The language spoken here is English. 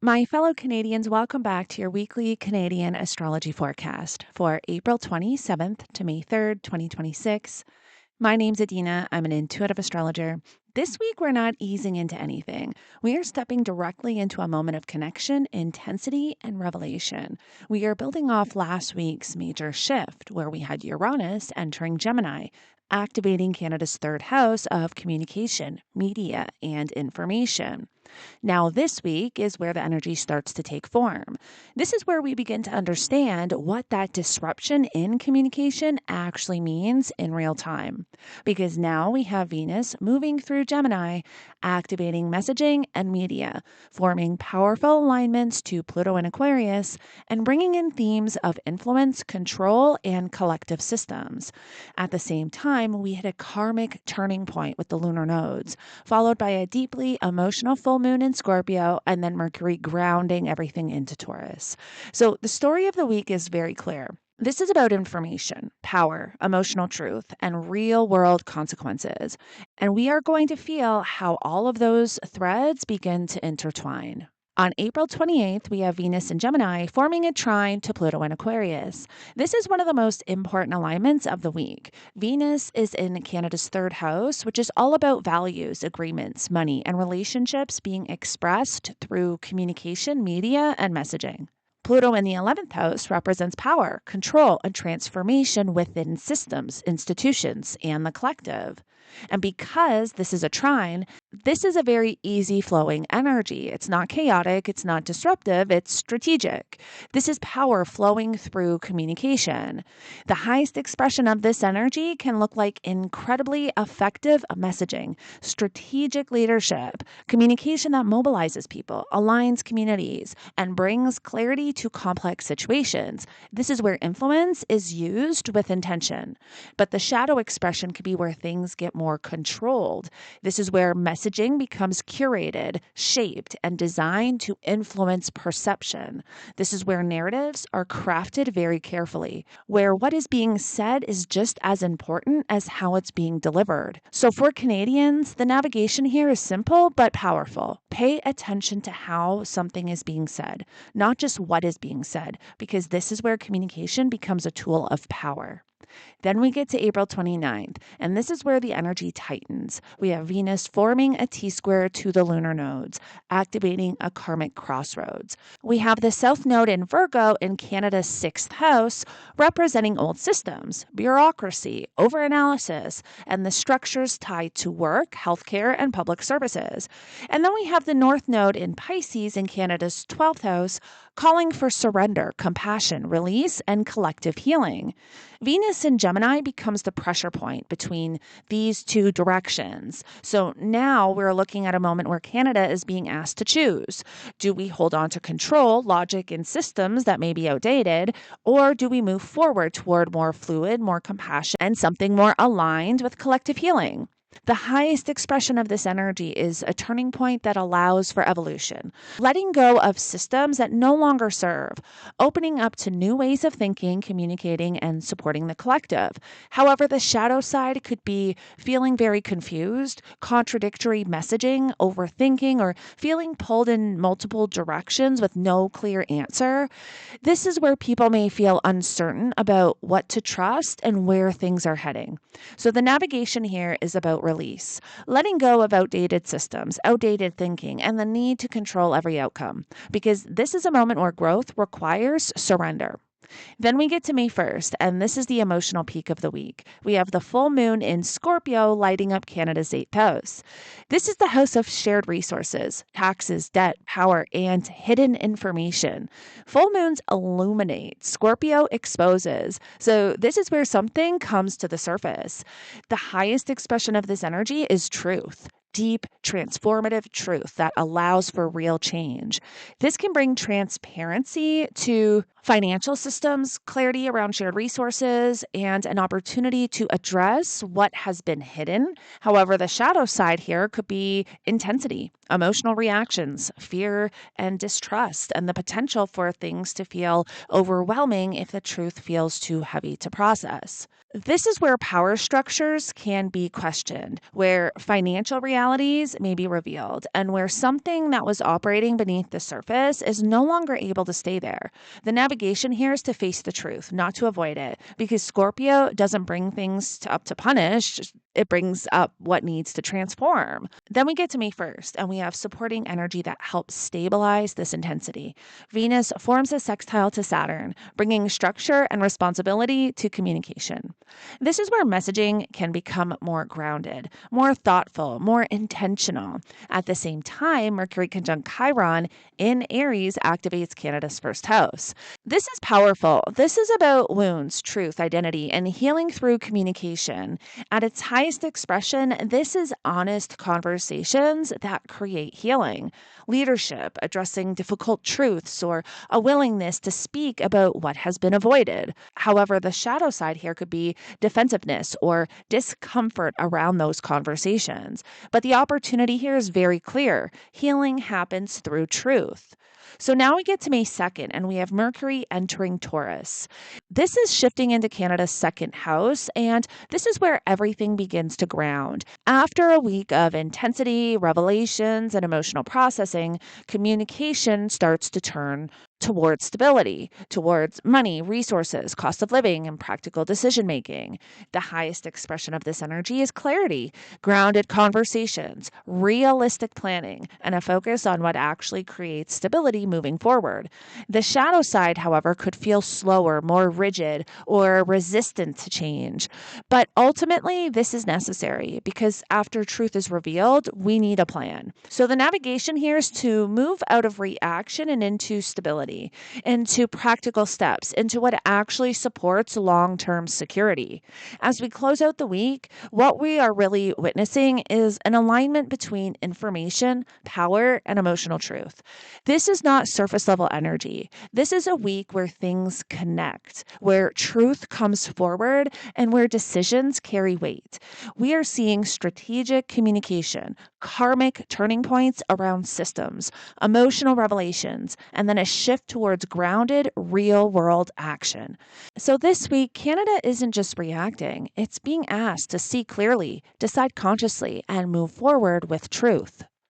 My fellow Canadians, welcome back to your weekly Canadian Astrology Forecast for April 27th to May 3rd, 2026. My name's Adeana. I'm an intuitive astrologer. This week, we're not easing into anything. We are stepping directly into a moment of connection, intensity, and revelation. We are building off last week's major shift, where we had Uranus entering Gemini, activating Canada's third house of communication, media, and information. Now, this week is where the energy starts to take form. This is where we begin to understand what that disruption in communication actually means in real time. Because now we have Venus moving through Gemini, activating messaging and media, forming powerful alignments to Pluto and Aquarius, and bringing in themes of influence, control, and collective systems. At the same time, we hit a karmic turning point with the lunar nodes, followed by a deeply emotional full moon in Scorpio, and then Mercury grounding everything into Taurus. So the story of the week is very clear. This is about information, power, emotional truth, and real world consequences. And we are going to feel how all of those threads begin to intertwine. On April 28th, we have Venus in Gemini forming a trine to Pluto and Aquarius. This is one of the most important alignments of the week. Venus is in Canada's third house, which is all about values, agreements, money, and relationships being expressed through communication, media, and messaging. Pluto in the 11th house represents power, control, and transformation within systems, institutions, and the collective. And because this is a trine, this is a very easy flowing energy. It's not chaotic, it's not disruptive, it's strategic. This is power flowing through communication. The highest expression of this energy can look like incredibly effective messaging, strategic leadership, communication that mobilizes people, aligns communities, and brings clarity to complex situations. This is where influence is used with intention. But the shadow expression could be where things get more controlled. This is where messaging becomes curated, shaped, and designed to influence perception. This is where narratives are crafted very carefully, where what is being said is just as important as how it's being delivered. So for Canadians, the navigation here is simple but powerful. Pay attention to how something is being said, not just what is being said, because this is where communication becomes a tool of power. Then we get to April 29th, and this is where the energy tightens. We have Venus forming a T-square to the lunar nodes, activating a karmic crossroads. We have the South Node in Virgo in Canada's 6th house, representing old systems, bureaucracy, overanalysis, and the structures tied to work, healthcare, and public services. And then we have the North Node in Pisces in Canada's 12th house, calling for surrender, compassion, release, and collective healing. Venus in Gemini becomes the pressure point between these two directions. So now we're looking at a moment where Canada is being asked to choose. Do we hold on to control, logic, and systems that may be outdated, or do we move forward toward more fluid, more compassion, and something more aligned with collective healing? The highest expression of this energy is a turning point that allows for evolution, letting go of systems that no longer serve, opening up to new ways of thinking, communicating, and supporting the collective. However, the shadow side could be feeling very confused, contradictory messaging, overthinking, or feeling pulled in multiple directions with no clear answer. This is where people may feel uncertain about what to trust and where things are heading. So the navigation here is about release, letting go of outdated systems, outdated thinking, and the need to control every outcome, because this is a moment where growth requires surrender. Then we get to May 1st, and this is the emotional peak of the week. We have the full moon in Scorpio lighting up Canada's 8th house. This is the house of shared resources, taxes, debt, power, and hidden information. Full moons illuminate, Scorpio exposes. So this is where something comes to the surface. The highest expression of this energy is truth. Deep, transformative truth that allows for real change. This can bring transparency to financial systems, clarity around shared resources, and an opportunity to address what has been hidden. However, the shadow side here could be intensity, emotional reactions, fear, and distrust, and the potential for things to feel overwhelming if the truth feels too heavy to process. This is where power structures can be questioned, where financial realities may be revealed, and where something that was operating beneath the surface is no longer able to stay there. The navigation here is to face the truth, not to avoid it, because Scorpio doesn't bring things up to punish. It brings up what needs to transform. Then we get to May 1st, and we have supporting energy that helps stabilize this intensity. Venus forms a sextile to Saturn, bringing structure and responsibility to communication. This is where messaging can become more grounded, more thoughtful, more intentional. At the same time, Mercury conjunct Chiron in Aries activates Canada's first house. This is powerful. This is about wounds, truth, identity, and healing through communication. At its highest expression, this is honest conversations that create healing, leadership, addressing difficult truths, or a willingness to speak about what has been avoided. However, the shadow side here could be defensiveness or discomfort around those conversations. But the opportunity here is very clear. Healing happens through truth. So now we get to May 2nd, and we have Mercury entering Taurus. This is shifting into Canada's second house, and this is where everything begins to ground. After a week of intensity, revelations, and emotional processing, communication starts to turn towards stability, towards money, resources, cost of living, and practical decision making. The highest expression of this energy is clarity, grounded conversations, realistic planning, and a focus on what actually creates stability moving forward. The shadow side, however, could feel slower, more rigid, or resistant to change. But ultimately, this is necessary because after truth is revealed, we need a plan. So the navigation here is to move out of reaction and into stability, into practical steps, into what actually supports long-term security. As we close out the week, what we are really witnessing is an alignment between information, power, and emotional truth. This is not surface level energy. This is a week where things connect, where truth comes forward, and where decisions carry weight. We are seeing strategic communication, karmic turning points around systems, emotional revelations, and then a shift towards grounded, real world action. So this week, Canada isn't just reacting, it's being asked to see clearly, decide consciously, and move forward with truth.